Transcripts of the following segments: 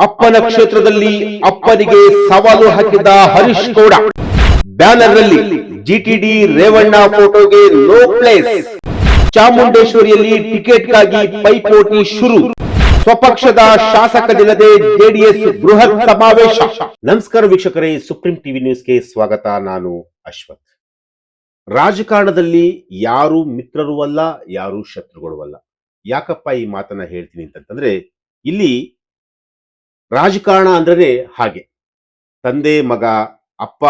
ಅಪ್ಪನ ಕ್ಷೇತ್ರದಲ್ಲಿ ಅಪ್ಪನಿಗೆ ಸವಾಲು ಹಾಕಿದ ಹರೀಶ್ ಗೌಡ. ಬ್ಯಾನರ್ ನಲ್ಲಿ ಜಿಟಿಡಿ ರೇವಣ್ಣ ಫೋಟೋಗೆ ನೋ ಪ್ಲೇಸ್. ಚಾಮುಂಡೇಶ್ವರಿಯಲ್ಲಿ ಟಿಕೆಟ್ಗಾಗಿ ಪೈಪೋಟಿ ಶುರು. ಸ್ವಪಕ್ಷದ ಶಾಸಕರಿಲ್ಲದೆ ಜೆಡಿಎಸ್ ಬೃಹತ್ ಸಮಾವೇಶ. ನಮಸ್ಕಾರ ವೀಕ್ಷಕರೇ, ಸುಪ್ರೀಂ ಟಿವಿ ನ್ಯೂಸ್ಗೆ ಸ್ವಾಗತ. ನಾನು ಅಶ್ವಥ್. ರಾಜಕಾರಣದಲ್ಲಿ ಯಾರು ಮಿತ್ರರು ಅಲ್ಲ, ಯಾರು ಶತ್ರುಗಳು ಅಲ್ಲ. ಯಾಕಪ್ಪ ಈ ಮಾತನ್ನ ಹೇಳ್ತೀನಿ ಅಂತಂದ್ರೆ, ಇಲ್ಲಿ ರಾಜಕಾರಣ ಅಂದ್ರೆ ಹಾಗೆ ತಂದೆ ಮಗ, ಅಪ್ಪ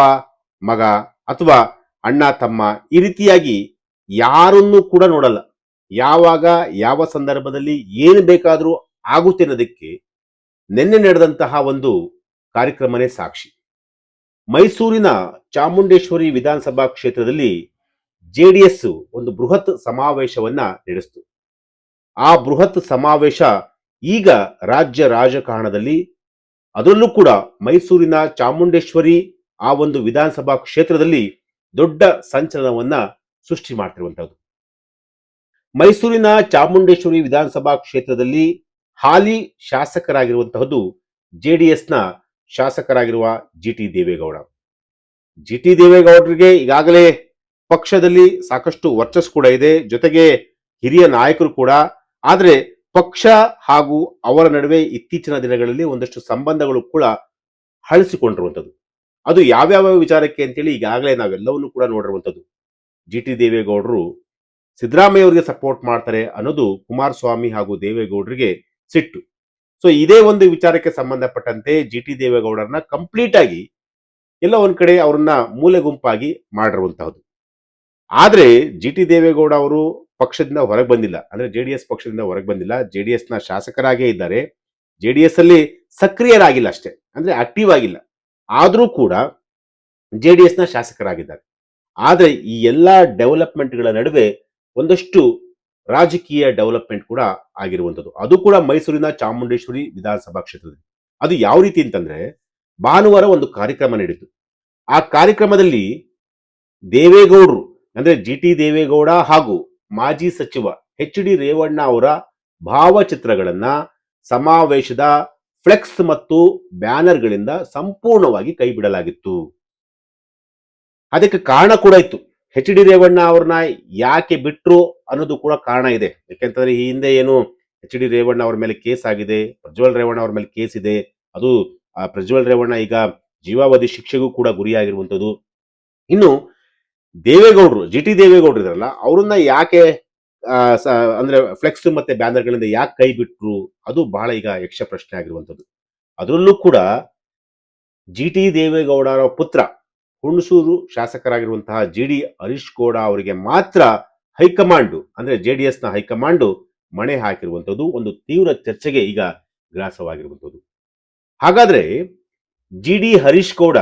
ಮಗ, ಅಥವಾ ಅಣ್ಣ ತಮ್ಮ, ಈ ರೀತಿಯಾಗಿ ಯಾರನ್ನೂ ಕೂಡ ನೋಡಲ್ಲ. ಯಾವಾಗ ಯಾವ ಸಂದರ್ಭದಲ್ಲಿ ಏನು ಬೇಕಾದರೂ ಆಗುತ್ತೆ ಅನ್ನೋದಕ್ಕೆ ನಿನ್ನೆ ನಡೆದಂತಹ ಒಂದು ಕಾರ್ಯಕ್ರಮನೇ ಸಾಕ್ಷಿ. ಮೈಸೂರಿನ ಚಾಮುಂಡೇಶ್ವರಿ ವಿಧಾನಸಭಾ ಕ್ಷೇತ್ರದಲ್ಲಿ ಜೆಡಿಎಸ್ ಒಂದು ಬೃಹತ್ ಸಮಾವೇಶವನ್ನ ನಡೆಸಿತು. ಆ ಬೃಹತ್ ಸಮಾವೇಶ ಈಗ ರಾಜ್ಯ ರಾಜಕಾರಣದಲ್ಲಿ, ಅದರಲ್ಲೂ ಕೂಡ ಮೈಸೂರಿನ ಚಾಮುಂಡೇಶ್ವರಿ ಆ ಒಂದು ವಿಧಾನಸಭಾ ಕ್ಷೇತ್ರದಲ್ಲಿ ದೊಡ್ಡ ಸಂಚಲನವನ್ನ ಸೃಷ್ಟಿ ಮಾಡ್ತಿರುವಂತಹದ್ದು. ಮೈಸೂರಿನ ಚಾಮುಂಡೇಶ್ವರಿ ವಿಧಾನಸಭಾ ಕ್ಷೇತ್ರದಲ್ಲಿ ಹಾಲಿ ಶಾಸಕರಾಗಿರುವಂತಹದ್ದು ಜೆಡಿಎಸ್ನ ಶಾಸಕರಾಗಿರುವ ಜಿಟಿ ದೇವೇಗೌಡ. ಜಿಟಿ ದೇವೇಗೌಡರಿಗೆ ಈಗಾಗಲೇ ಪಕ್ಷದಲ್ಲಿ ಸಾಕಷ್ಟು ವರ್ಚಸ್ಸು ಕೂಡ ಇದೆ, ಜೊತೆಗೆ ಹಿರಿಯ ನಾಯಕರು ಕೂಡ. ಆದ್ರೆ ಪಕ್ಷ ಹಾಗೂ ಅವರ ನಡುವೆ ಇತ್ತೀಚಿನ ದಿನಗಳಲ್ಲಿ ಒಂದಷ್ಟು ಸಂಬಂಧಗಳು ಕೂಡ ಹಳಿಸಿಕೊಂಡಿರುವಂಥದ್ದು. ಅದು ಯಾವ್ಯಾವ ವಿಚಾರಕ್ಕೆ ಅಂತೇಳಿ ಈಗಾಗಲೇ ನಾವೆಲ್ಲವನ್ನೂ ಕೂಡ ನೋಡಿರುವಂಥದ್ದು. ಜಿಟಿ ದೇವೇಗೌಡರು ಸಿದ್ದರಾಮಯ್ಯ ಅವರಿಗೆ ಸಪೋರ್ಟ್ ಮಾಡ್ತಾರೆ ಅನ್ನೋದು ಕುಮಾರಸ್ವಾಮಿ ಹಾಗೂ ದೇವೇಗೌಡರಿಗೆ ಸಿಟ್ಟು. ಸೊ ಇದೇ ಒಂದು ವಿಚಾರಕ್ಕೆ ಸಂಬಂಧಪಟ್ಟಂತೆ ಜಿಟಿ ದೇವೇಗೌಡರನ್ನ ಕಂಪ್ಲೀಟ್ ಆಗಿ ಎಲ್ಲ ಒಂದ್ ಕಡೆ ಅವರನ್ನ ಮೂಲೆ ಗುಂಪಾಗಿ ಮಾಡಿರುವಂತಹದ್ದು. ಆದ್ರೆ ಜಿಟಿ ದೇವೇಗೌಡ ಅವರು ಪಕ್ಷದಿಂದ ಹೊರಗೆ ಬಂದಿಲ್ಲ, ಅಂದ್ರೆ ಜೆಡಿಎಸ್ ಪಕ್ಷದಿಂದ ಹೊರಗೆ ಬಂದಿಲ್ಲ. ಜೆಡಿಎಸ್ ನ ಶಾಸಕರಾಗೇ ಇದ್ದಾರೆ, ಜೆಡಿಎಸ್ ಅಲ್ಲಿ ಸಕ್ರಿಯರಾಗಿಲ್ಲ ಅಷ್ಟೇ, ಅಂದ್ರೆ ಆಕ್ಟಿವ್ ಆಗಿಲ್ಲ. ಆದ್ರೂ ಕೂಡ ಜೆಡಿಎಸ್ ನ ಶಾಸಕರಾಗಿದ್ದಾರೆ. ಆದ್ರೆ ಈ ಎಲ್ಲಾ ಡೆವಲಪ್ಮೆಂಟ್ಗಳ ನಡುವೆ ಒಂದಷ್ಟು ರಾಜಕೀಯ ಡೆವಲಪ್ಮೆಂಟ್ ಕೂಡ ಆಗಿರುವಂಥದ್ದು. ಅದು ಕೂಡ ಮೈಸೂರಿನ ಚಾಮುಂಡೇಶ್ವರಿ ವಿಧಾನಸಭಾ ಕ್ಷೇತ್ರದಲ್ಲಿ. ಅದು ಯಾವ ರೀತಿ ಅಂತಂದ್ರೆ, ಭಾನುವಾರ ಒಂದು ಕಾರ್ಯಕ್ರಮ ನಡೀತು. ಆ ಕಾರ್ಯಕ್ರಮದಲ್ಲಿ ದೇವೇಗೌಡರು ಅಂದ್ರೆ ಜಿಟಿ ದೇವೇಗೌಡ ಹಾಗೂ ಮಾಜಿ ಸಚಿವ ಎಚ್.ಡಿ. ರೇವಣ್ಣ ಅವರ ಭಾವಚಿತ್ರಗಳನ್ನ ಸಮಾವೇಶದ ಫ್ಲೆಕ್ಸ್ ಮತ್ತು ಬ್ಯಾನರ್ಗಳಿಂದ ಸಂಪೂರ್ಣವಾಗಿ ಕೈ ಬಿಡಲಾಗಿತ್ತು. ಅದಕ್ಕೆ ಕಾರಣ ಕೂಡ ಇತ್ತು. ಎಚ್.ಡಿ. ರೇವಣ್ಣ ಅವ್ರನ್ನ ಯಾಕೆ ಬಿಟ್ರು ಅನ್ನೋದು ಕೂಡ ಕಾರಣ ಇದೆ. ಯಾಕೆಂತಂದ್ರೆ ಈ ಹಿಂದೆ ಏನು ಎಚ್.ಡಿ. ರೇವಣ್ಣ ಅವ್ರ ಮೇಲೆ ಕೇಸ್ ಆಗಿದೆ, ಪ್ರಜ್ವಲ್ ರೇವಣ್ಣ ಅವ್ರ ಮೇಲೆ ಕೇಸ್ ಇದೆ. ಅದು ಪ್ರಜ್ವಲ್ ರೇವಣ್ಣ ಈಗ ಜೀವಾವಧಿ ಶಿಕ್ಷೆಗೂ ಕೂಡ ಗುರಿಯಾಗಿರುವಂಥದ್ದು. ಇನ್ನು ದೇವೇಗೌಡರು, ಜಿಟಿ ದೇವೇಗೌಡರು ಇದಾರಲ್ಲ, ಅವ್ರನ್ನ ಯಾಕೆ ಅಂದ್ರೆ ಫ್ಲೆಕ್ಸ್ ಮತ್ತೆ ಬ್ಯಾನರ್ಗಳಿಂದ ಯಾಕೆ ಕೈ ಬಿಟ್ರು, ಅದು ಬಹಳ ಈಗ ಯಕ್ಷ ಪ್ರಶ್ನೆ ಆಗಿರುವಂಥದ್ದು. ಅದರಲ್ಲೂ ಕೂಡ ಜಿಟಿ ದೇವೇಗೌಡರ ಪುತ್ರ, ಹುಣಸೂರು ಶಾಸಕರಾಗಿರುವಂತಹ ಜಿಡಿ ಹರೀಶ್ ಗೌಡ ಅವರಿಗೆ ಮಾತ್ರ ಹೈಕಮಾಂಡ್ ಅಂದ್ರೆ ಜೆಡಿಎಸ್ ನ ಹೈಕಮಾಂಡ್ ಮಣೆ ಹಾಕಿರುವಂಥದ್ದು ಒಂದು ತೀವ್ರ ಚರ್ಚೆಗೆ ಈಗ ಗ್ರಾಸವಾಗಿರುವಂಥದ್ದು. ಹಾಗಾದ್ರೆ ಜಿಡಿ ಹರೀಶ್ ಗೌಡ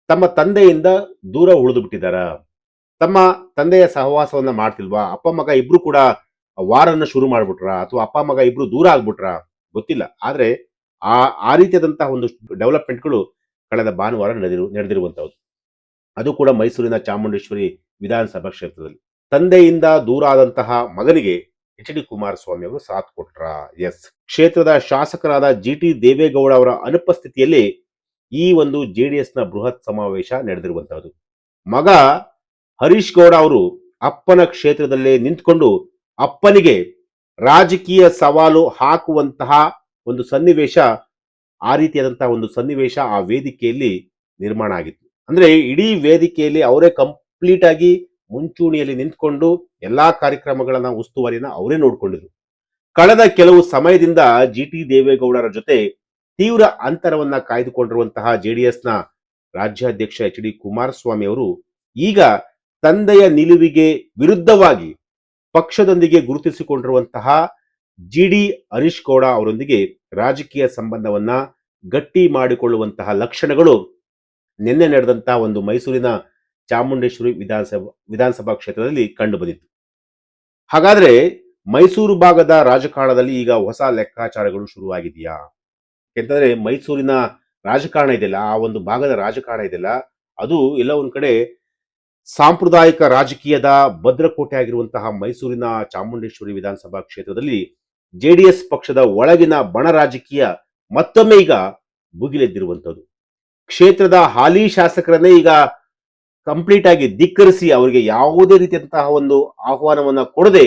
ತಮ್ಮ ತಂದೆಯಿಂದ ದೂರ ಉಳಿದು ಬಿಟ್ಟಿದಾರ? ತಮ್ಮ ತಂದೆಯ ಸಹವಾಸವನ್ನ ಮಾಡ್ತಿಲ್ವಾ? ಅಪ್ಪ ಮಗ ಇಬ್ರು ಕೂಡ ವಾರನ್ನ ಶುರು ಮಾಡ್ಬಿಟ್ರ, ಅಥವಾ ಅಪ್ಪ ಮಗ ಇಬ್ರು ದೂರ ಆಗ್ಬಿಟ್ರ? ಗೊತ್ತಿಲ್ಲ. ಆದ್ರೆ ಆ ರೀತಿಯಾದಂತಹ ಒಂದು ಡೆವಲಪ್ಮೆಂಟ್ಗಳು ಕಳೆದ ಭಾನುವಾರ ನಡೆದಿರುವಂತಹದ್ದು. ಅದು ಕೂಡ ಮೈಸೂರಿನ ಚಾಮುಂಡೇಶ್ವರಿ ವಿಧಾನಸಭಾ ಕ್ಷೇತ್ರದಲ್ಲಿ. ತಂದೆಯಿಂದ ದೂರ ಆದಂತಹ ಮಗನಿಗೆ ಎಚ್.ಡಿ. ಕುಮಾರಸ್ವಾಮಿ ಅವರು ಸಾಥ್ ಕೊಟ್ರ? ಎಸ್. ಕ್ಷೇತ್ರದ ಶಾಸಕರಾದ ಜಿಟಿ ದೇವೇಗೌಡ ಅವರ ಅನುಪಸ್ಥಿತಿಯಲ್ಲಿ ಈ ಒಂದು ಜೆಡಿಎಸ್ ನ ಬೃಹತ್ ಸಮಾವೇಶ ನಡೆದಿರುವಂತಹದ್ದು. ಮಗ ಹರೀಶ್ ಗೌಡ ಅವರು ಅಪ್ಪನ ಕ್ಷೇತ್ರದಲ್ಲೇ ನಿಂತ್ಕೊಂಡು ಅಪ್ಪನಿಗೆ ರಾಜಕೀಯ ಸವಾಲು ಹಾಕುವಂತಹ ಒಂದು ಸನ್ನಿವೇಶ, ಆ ರೀತಿಯಾದಂತಹ ಒಂದು ಸನ್ನಿವೇಶ ಆ ವೇದಿಕೆಯಲ್ಲಿ ನಿರ್ಮಾಣ ಆಗಿತ್ತು. ಅಂದ್ರೆ ಇಡೀ ವೇದಿಕೆಯಲ್ಲಿ ಅವರೇ ಕಂಪ್ಲೀಟ್ ಆಗಿ ಮುಂಚೂಣಿಯಲ್ಲಿ ನಿಂತ್ಕೊಂಡು ಎಲ್ಲಾ ಕಾರ್ಯಕ್ರಮಗಳನ್ನ ಉಸ್ತುವಾರಿನ ಅವರೇ ನೋಡ್ಕೊಂಡಿದ್ರು. ಕಳೆದ ಕೆಲವು ಸಮಯದಿಂದ ಜಿಟಿ ದೇವೇಗೌಡರ ಜೊತೆ ತೀವ್ರ ಅಂತರವನ್ನ ಕಾಯ್ದುಕೊಂಡಿರುವಂತಹ ಜೆಡಿಎಸ್ ನ ರಾಜ್ಯಾಧ್ಯಕ್ಷ ಎಚ್.ಡಿ. ಕುಮಾರಸ್ವಾಮಿ ಅವರು ಈಗ ತಂದೆಯ ನಿಲುವಿಗೆ ವಿರುದ್ಧವಾಗಿ ಪಕ್ಷದೊಂದಿಗೆ ಗುರುತಿಸಿಕೊಂಡಿರುವಂತಹ ಜಿಡಿ ಹರೀಶ್ ಗೌಡ ಅವರೊಂದಿಗೆ ರಾಜಕೀಯ ಸಂಬಂಧವನ್ನ ಗಟ್ಟಿ ಮಾಡಿಕೊಳ್ಳುವಂತಹ ಲಕ್ಷಣಗಳು ನಿನ್ನೆ ನಡೆದಂತಹ ಒಂದು ಮೈಸೂರಿನ ಚಾಮುಂಡೇಶ್ವರಿ ವಿಧಾನಸಭಾ ಕ್ಷೇತ್ರದಲ್ಲಿ ಕಂಡು ಬಂದಿತ್ತು. ಹಾಗಾದ್ರೆ ಮೈಸೂರು ಭಾಗದ ರಾಜಕಾರಣದಲ್ಲಿ ಈಗ ಹೊಸ ಲೆಕ್ಕಾಚಾರಗಳು ಶುರುವಾಗಿದೆಯಾ? ಯಾಕೆಂತಂದ್ರೆ ಮೈಸೂರಿನ ರಾಜಕಾರಣ ಇದೆಯಲ್ಲ, ಆ ಒಂದು ಭಾಗದ ರಾಜಕಾರಣ ಇದೆಯಲ್ಲ, ಅದು ಎಲ್ಲ ಒಂದ್ ಕಡೆ ಸಾಂಪ್ರದಾಯಿಕ ರಾಜಕೀಯದ ಭದ್ರಕೋಟೆ ಆಗಿರುವಂತಹ ಮೈಸೂರಿನ ಚಾಮುಂಡೇಶ್ವರಿ ವಿಧಾನಸಭಾ ಕ್ಷೇತ್ರದಲ್ಲಿ ಜೆಡಿಎಸ್ ಪಕ್ಷದ ಒಳಗಿನ ಬಣ ರಾಜಕೀಯ ಮತ್ತೊಮ್ಮೆ ಈಗ ಭುಗಿಲೆದ್ದಿರುವಂತದ್ದು. ಕ್ಷೇತ್ರದ ಹಾಲಿ ಶಾಸಕರನ್ನೇ ಈಗ ಕಂಪ್ಲೀಟ್ ಆಗಿ ಧಿಕ್ಕರಿಸಿ ಅವರಿಗೆ ಯಾವುದೇ ರೀತಿಯಂತಹ ಒಂದು ಆಹ್ವಾನವನ್ನ ಕೊಡದೆ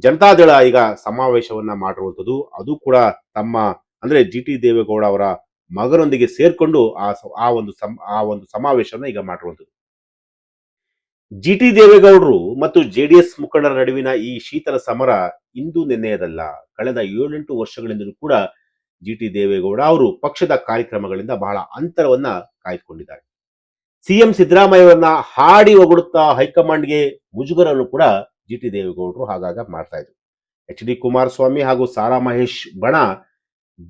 ಜನತಾದಳ ಈಗ ಸಮಾವೇಶವನ್ನ ಮಾಡಿರುವಂಥದ್ದು. ಅದು ಕೂಡ ತಮ್ಮ ಅಂದ್ರೆ ಜಿ ಟಿ ದೇವೇಗೌಡ ಅವರ ಮಗನೊಂದಿಗೆ ಸೇರ್ಕೊಂಡು ಆ ಒಂದು ಸಮಾವೇಶವನ್ನ ಈಗ ಮಾಡಿರುವಂಥದ್ದು. ಜಿ ಟಿ ದೇವೇಗೌಡರು ಮತ್ತು ಜೆಡಿಎಸ್ ಮುಖಂಡರ ನಡುವಿನ ಈ ಶೀತಲ ಸಮರ ಇಂದು ನಿನ್ನೆಯದಲ್ಲ. ಕಳೆದ 7-8 ವರ್ಷಗಳಿಂದಲೂ ಕೂಡ ಜಿ ಟಿ ದೇವೇಗೌಡ ಅವರು ಪಕ್ಷದ ಕಾರ್ಯಕ್ರಮಗಳಿಂದ ಬಹಳ ಅಂತರವನ್ನ ಕಾಯ್ದುಕೊಂಡಿದ್ದಾರೆ. ಸಿಎಂ ಸಿದ್ದರಾಮಯ್ಯವರನ್ನ ಹಾಡಿ ಹೊಗಳುತ್ತಾ ಹೈಕಮಾಂಡ್ಗೆ ಮುಜುಗರನ್ನು ಕೂಡ ಜಿ ಟಿ ದೇವೇಗೌಡರು ಆಗಾಗ ಮಾಡ್ತಾ ಇದ್ರು. ಎಚ್ ಡಿ ಕುಮಾರಸ್ವಾಮಿ ಹಾಗೂ ಸಾರಾ ಮಹೇಶ್ ಬಣ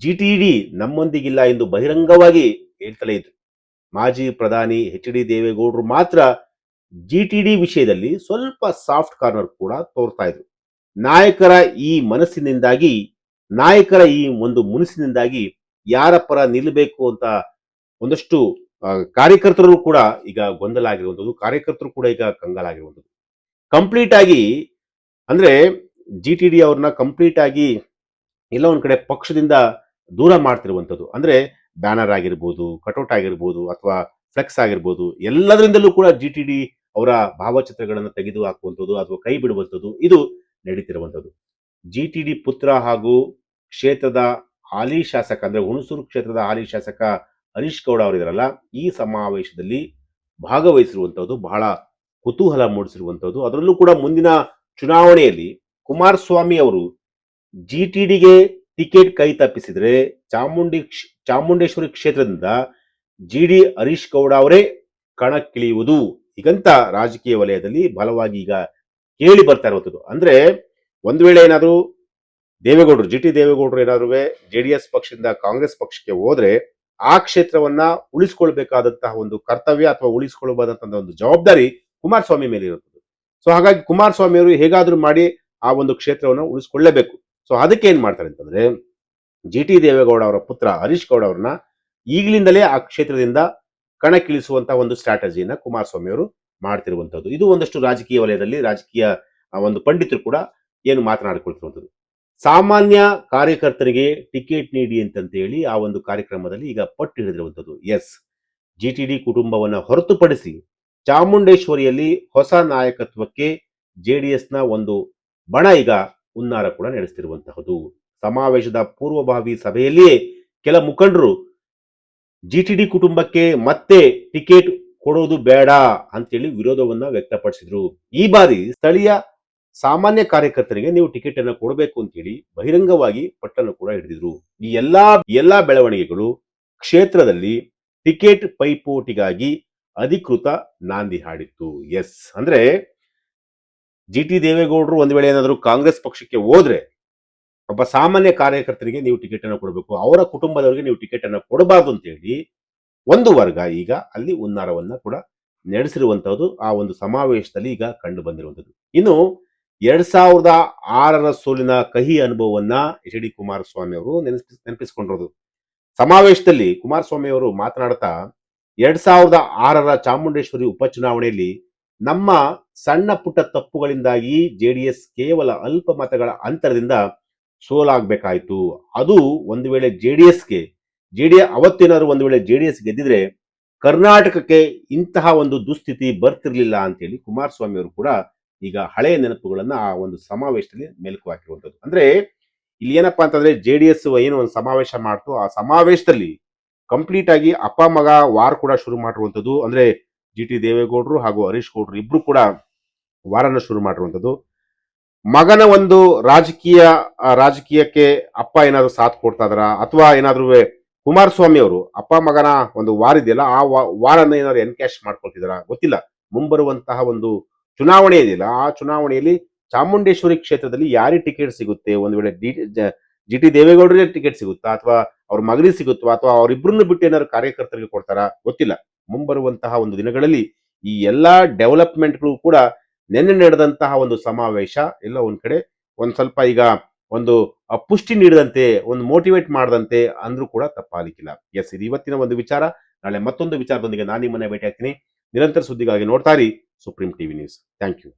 ಜಿಟಿಡಿ ನಮ್ಮೊಂದಿಗಿಲ್ಲ ಎಂದು ಬಹಿರಂಗವಾಗಿ ಹೇಳ್ತಲೇ ಇದ್ರು. ಮಾಜಿ ಪ್ರಧಾನಿ ಎಚ್ ಡಿ ದೇವೇಗೌಡರು ಮಾತ್ರ ಜಿಟಿಡಿ ವಿಷಯದಲ್ಲಿ ಸ್ವಲ್ಪ ಸಾಫ್ಟ್ ಕಾರ್ನರ್ ಕೂಡ ತೋರ್ತಾ ಇದ್ರು. ನಾಯಕರ ಈ ಒಂದು ಮುನಿಸಿನಿಂದಾಗಿ ಯಾರ ಪರ ನಿಲ್ಲಬೇಕು ಅಂತ ಒಂದಷ್ಟು ಕಾರ್ಯಕರ್ತರು ಕೂಡ ಈಗ ಗೊಂದಲ ಆಗಿರುವಂಥದ್ದು, ಕಾರ್ಯಕರ್ತರು ಕೂಡ ಈಗ ಕಂಗಾಲಾಗಿರುವಂಥದ್ದು. ಕಂಪ್ಲೀಟ್ ಆಗಿ ಅಂದ್ರೆ ಜಿಟಿಡಿ ಅವ್ರನ್ನ ಕಂಪ್ಲೀಟ್ ಆಗಿ ಎಲ್ಲ ಒಂದ್ ಕಡೆ ಪಕ್ಷದಿಂದ ದೂರ ಮಾಡ್ತಿರುವಂಥದ್ದು. ಅಂದ್ರೆ ಬ್ಯಾನರ್ ಆಗಿರ್ಬೋದು, ಕಟೌಟ್ ಆಗಿರ್ಬೋದು, ಅಥವಾ ಫ್ಲೆಕ್ಸ್ ಆಗಿರ್ಬೋದು, ಎಲ್ಲದರಿಂದಲೂ ಕೂಡ ಜಿಟಿಡಿ ಅವರ ಭಾವಚಿತ್ರಗಳನ್ನು ತೆಗೆದು ಹಾಕುವಂಥದ್ದು ಅಥವಾ ಕೈ ಬಿಡುವಂಥದ್ದು ಇದು ನಡೀತಿರುವಂಥದ್ದು. ಜಿಟಿಡಿ ಪುತ್ರ ಹಾಗೂ ಕ್ಷೇತ್ರದ ಹಾಲಿ ಶಾಸಕ ಅಂದ್ರೆ ಹುಣಸೂರು ಕ್ಷೇತ್ರದ ಹಾಲಿ ಶಾಸಕ ಹರೀಶ್ ಗೌಡ ಅವರಿದಾರಲ್ಲ, ಈ ಸಮಾವೇಶದಲ್ಲಿ ಭಾಗವಹಿಸಿರುವಂಥದ್ದು ಬಹಳ ಕುತೂಹಲ ಮೂಡಿಸಿರುವಂಥದ್ದು. ಅದರಲ್ಲೂ ಕೂಡ ಮುಂದಿನ ಚುನಾವಣೆಯಲ್ಲಿ ಕುಮಾರಸ್ವಾಮಿ ಅವರು ಜಿಟಿಡಿಗೆ ಟಿಕೆಟ್ ಕೈ ತಪ್ಪಿಸಿದ್ರೆ ಚಾಮುಂಡೇಶ್ವರಿ ಕ್ಷೇತ್ರದಿಂದ ಜಿ ಡಿ ಹರೀಶ್ ಗೌಡ ಅವರೇ ಕಣಕ್ಕಿಳಿಯುವುದು ಹೀಗಂತ ರಾಜಕೀಯ ವಲಯದಲ್ಲಿ ಬಲವಾಗಿ ಈಗ ಕೇಳಿ ಬರ್ತಾ ಇರುವಂಥದ್ದು. ಅಂದ್ರೆ ಒಂದು ವೇಳೆ ಏನಾದ್ರು ದೇವೇಗೌಡರು ಜಿ ಟಿ ದೇವೇಗೌಡರು ಏನಾದ್ರು ಜೆಡಿಎಸ್ ಪಕ್ಷದಿಂದ ಕಾಂಗ್ರೆಸ್ ಪಕ್ಷಕ್ಕೆ ಹೋದ್ರೆ ಆ ಕ್ಷೇತ್ರವನ್ನ ಉಳಿಸ್ಕೊಳ್ಬೇಕಾದಂತಹ ಒಂದು ಕರ್ತವ್ಯ ಅಥವಾ ಉಳಿಸ್ಕೊಳ್ಬಹುದಂತಹ ಒಂದು ಜವಾಬ್ದಾರಿ ಕುಮಾರಸ್ವಾಮಿ ಮೇಲೆ ಇರುತ್ತದೆ. ಸೊ ಹಾಗಾಗಿ ಕುಮಾರಸ್ವಾಮಿ ಅವರು ಹೇಗಾದ್ರೂ ಮಾಡಿ ಆ ಒಂದು ಕ್ಷೇತ್ರವನ್ನು ಉಳಿಸ್ಕೊಳ್ಳೇಬೇಕು. ಸೊ ಅದಕ್ಕೆ ಏನ್ ಮಾಡ್ತಾರೆ ಅಂತಂದ್ರೆ ಜಿ ಟಿ ದೇವೇಗೌಡ ಅವರ ಪುತ್ರ ಹರೀಶ್ ಗೌಡ ಅವ್ರನ್ನ ಈಗಲಿಂದಲೇ ಆ ಕ್ಷೇತ್ರದಿಂದ ಕಣಕ್ಕಿಳಿಸುವಂತಹ ಒಂದು ಸ್ಟ್ರಾಟಜಿಯನ್ನ ಕುಮಾರಸ್ವಾಮಿ ಅವರು ಮಾಡ್ತಿರುವಂತದ್ದು. ಇದು ಒಂದಷ್ಟು ರಾಜಕೀಯ ವಲಯದಲ್ಲಿ ರಾಜಕೀಯ ಒಂದು ಪಂಡಿತರು ಕೂಡ ಏನು ಮಾತನಾಡಿಕೊಳ್ತಿರುವಂಥದ್ದು. ಸಾಮಾನ್ಯ ಕಾರ್ಯಕರ್ತರಿಗೆ ಟಿಕೆಟ್ ನೀಡಿ ಅಂತಂತ ಹೇಳಿ ಆ ಒಂದು ಕಾರ್ಯಕ್ರಮದಲ್ಲಿ ಈಗ ಪಟ್ಟು ಹಿಡಿದಿರುವಂಥದ್ದು. ಎಸ್, ಜಿಟಿಡಿ ಕುಟುಂಬವನ್ನ ಹೊರತುಪಡಿಸಿ ಚಾಮುಂಡೇಶ್ವರಿಯಲ್ಲಿ ಹೊಸ ನಾಯಕತ್ವಕ್ಕೆ ಜೆಡಿಎಸ್ನ ಒಂದು ಬಣ ಈಗ ಹುನ್ನಾರ ಕೂಡ ನಡೆಸ್ತಿರುವಂತಹದ್ದು. ಸಮಾವೇಶದ ಪೂರ್ವಭಾವಿ ಸಭೆಯಲ್ಲಿಯೇ ಕೆಲ ಮುಖಂಡರು ಜಿಟಿಡಿ ಕುಟುಂಬಕ್ಕೆ ಮತ್ತೆ ಟಿಕೆಟ್ ಕೊಡೋದು ಬೇಡ ಅಂತೇಳಿ ವಿರೋಧವನ್ನ ವ್ಯಕ್ತಪಡಿಸಿದ್ರು. ಈ ಬಾರಿ ಸ್ಥಳೀಯ ಸಾಮಾನ್ಯ ಕಾರ್ಯಕರ್ತರಿಗೆ ನೀವು ಟಿಕೆಟ್ ಅನ್ನು ಕೊಡಬೇಕು ಅಂತೇಳಿ ಬಹಿರಂಗವಾಗಿ ಪಟ್ಟನ್ನು ಕೂಡ ಹಿಡಿದಿದ್ರು. ಈ ಎಲ್ಲಾ ಬೆಳವಣಿಗೆಗಳು ಕ್ಷೇತ್ರದಲ್ಲಿ ಟಿಕೆಟ್ ಪೈಪೋಟಿಗಾಗಿ ಅಧಿಕೃತ ನಾಂದಿ ಹಾಡಿತ್ತು. ಎಸ್, ಅಂದ್ರೆ ಜಿ ಟಿ ದೇವೇಗೌಡರು ಒಂದು ವೇಳೆ ಏನಾದರೂ ಕಾಂಗ್ರೆಸ್ ಪಕ್ಷಕ್ಕೆ ಹೋದ್ರೆ ಒಬ್ಬ ಸಾಮಾನ್ಯ ಕಾರ್ಯಕರ್ತರಿಗೆ ನೀವು ಟಿಕೆಟ್ ಅನ್ನು ಕೊಡಬೇಕು, ಅವರ ಕುಟುಂಬದವರಿಗೆ ನೀವು ಟಿಕೆಟ್ ಅನ್ನು ಕೊಡಬಾರ್ದು ಅಂತ ಹೇಳಿ ಒಂದು ವರ್ಗ ಈಗ ಅಲ್ಲಿ ಹುನ್ನಾರವನ್ನ ಕೂಡ ನಡೆಸಿರುವಂತಹದ್ದು ಆ ಒಂದು ಸಮಾವೇಶದಲ್ಲಿ ಈಗ ಕಂಡು ಬಂದಿರುವಂತದ್ದು. ಇನ್ನು 2006ರ ಸೋಲಿನ ಕಹಿ ಅನುಭವವನ್ನ ಎಚ್ ಡಿ ಕುಮಾರಸ್ವಾಮಿ ಅವರು ನೆನಪಿಸಿಕೊಂಡಿರೋದು. ಸಮಾವೇಶದಲ್ಲಿ ಕುಮಾರಸ್ವಾಮಿ ಅವರು ಮಾತನಾಡ್ತಾ 2006ರ ಚಾಮುಂಡೇಶ್ವರಿ ಉಪಚುನಾವಣೆಯಲ್ಲಿ ನಮ್ಮ ಸಣ್ಣ ಪುಟ್ಟ ತಪ್ಪುಗಳಿಂದಾಗಿ ಜೆಡಿಎಸ್ ಕೇವಲ ಅಲ್ಪ ಮತಗಳ ಅಂತರದಿಂದ ಸೋಲಾಗಬೇಕಾಯಿತು. ಅದು ಒಂದು ವೇಳೆ ಅವತ್ತೇನಾದ್ರು ಒಂದು ವೇಳೆ ಜೆಡಿಎಸ್ ಗೆದ್ದಿದ್ರೆ ಕರ್ನಾಟಕಕ್ಕೆ ಇಂತಹ ಒಂದು ದುಸ್ಥಿತಿ ಬರ್ತಿರ್ಲಿಲ್ಲ ಅಂತೇಳಿ ಕುಮಾರಸ್ವಾಮಿ ಅವರು ಕೂಡ ಈಗ ಹಳೆಯ ನೆನಪುಗಳನ್ನ ಆ ಒಂದು ಸಮಾವೇಶದಲ್ಲಿ ಮೆಲುಕು ಹಾಕಿರುವಂಥದ್ದು. ಅಂದ್ರೆ ಇಲ್ಲಿ ಏನಪ್ಪಾ ಅಂತಂದ್ರೆ ಜೆಡಿಎಸ್ ಏನು ಒಂದು ಸಮಾವೇಶ ಮಾಡ್ತು, ಆ ಸಮಾವೇಶದಲ್ಲಿ ಕಂಪ್ಲೀಟ್ ಆಗಿ ಅಪ್ಪ ಮಗ ವಾರ್ ಕೂಡ ಶುರು ಮಾಡಿರುವಂಥದ್ದು. ಅಂದ್ರೆ ಜಿ ಟಿ ದೇವೇಗೌಡರು ಹಾಗೂ ಹರೀಶ್ ಗೌಡರು ಇಬ್ರು ಕೂಡ ವಾರನ ಶುರು ಮಾಡಿರುವಂಥದ್ದು. ಮಗನ ಒಂದು ರಾಜಕೀಯಕ್ಕೆ ಅಪ್ಪ ಏನಾದ್ರು ಸಾಥ್ ಕೊಡ್ತಾ ಇದಾರ ಅಥವಾ ಏನಾದ್ರು ಕುಮಾರಸ್ವಾಮಿ ಅವರು ಅಪ್ಪ ಮಗನ ಒಂದು ವಾರ ಇದೆಯಲ್ಲ ಆ ವಾರನ್ನ ಏನಾದ್ರು ಎನ್ಕ್ಯಾಶ್ ಮಾಡ್ಕೊಳ್ತಿದಾರ ಗೊತ್ತಿಲ್ಲ. ಮುಂಬರುವಂತಹ ಒಂದು ಚುನಾವಣೆ ಇದೆಯಲ್ಲ ಆ ಚುನಾವಣೆಯಲ್ಲಿ ಚಾಮುಂಡೇಶ್ವರಿ ಕ್ಷೇತ್ರದಲ್ಲಿ ಯಾರಿಗೆ ಟಿಕೆಟ್ ಸಿಗುತ್ತೆ, ಒಂದು ವೇಳೆ ಜಿ ಟಿ ದೇವೇಗೌಡರಿಗೆ ಟಿಕೆಟ್ ಸಿಗುತ್ತಾ ಅಥವಾ ಅವ್ರ ಮಗನಿಗೆ ಸಿಗುತ್ತಾ ಅಥವಾ ಅವರಿಬ್ಬರನ್ನು ಬಿಟ್ಟು ಏನಾದ್ರು ಕಾರ್ಯಕರ್ತರಿಗೆ ಕೊಡ್ತಾರಾ ಗೊತ್ತಿಲ್ಲ. ಮುಂಬರುವಂತಹ ಒಂದು ದಿನಗಳಲ್ಲಿ ಈ ಎಲ್ಲಾ ಡೆವಲಪ್ಮೆಂಟ್ಗಳು ಕೂಡ ನೆನ್ನೆ ನಡೆದಂತಹ ಒಂದು ಸಮಾವೇಶ ಎಲ್ಲ ಒಂದ್ ಕಡೆ ಒಂದ್ ಸ್ವಲ್ಪ ಈಗ ಒಂದು ಪುಷ್ಟಿ ನೀಡದಂತೆ ಒಂದು ಮೋಟಿವೇಟ್ ಮಾಡದಂತೆ ಅಂದ್ರೂ ಕೂಡ ತಪ್ಪಾಗಲಿಕ್ಕಿಲ್ಲ. ಎಸ್, ಇದು ಇವತ್ತಿನ ಒಂದು ವಿಚಾರ. ನಾಳೆ ಮತ್ತೊಂದು ವಿಚಾರದೊಂದಿಗೆ ನಾನು ನಿಮ್ಮನ್ನ ಭೇಟಿ ಆಗ್ತೀನಿ. ನಿರಂತರ ಸುದ್ದಿಗಾಗಿ ನೋಡ್ತಾ ಇರಿ Supreme TV News. Thank you.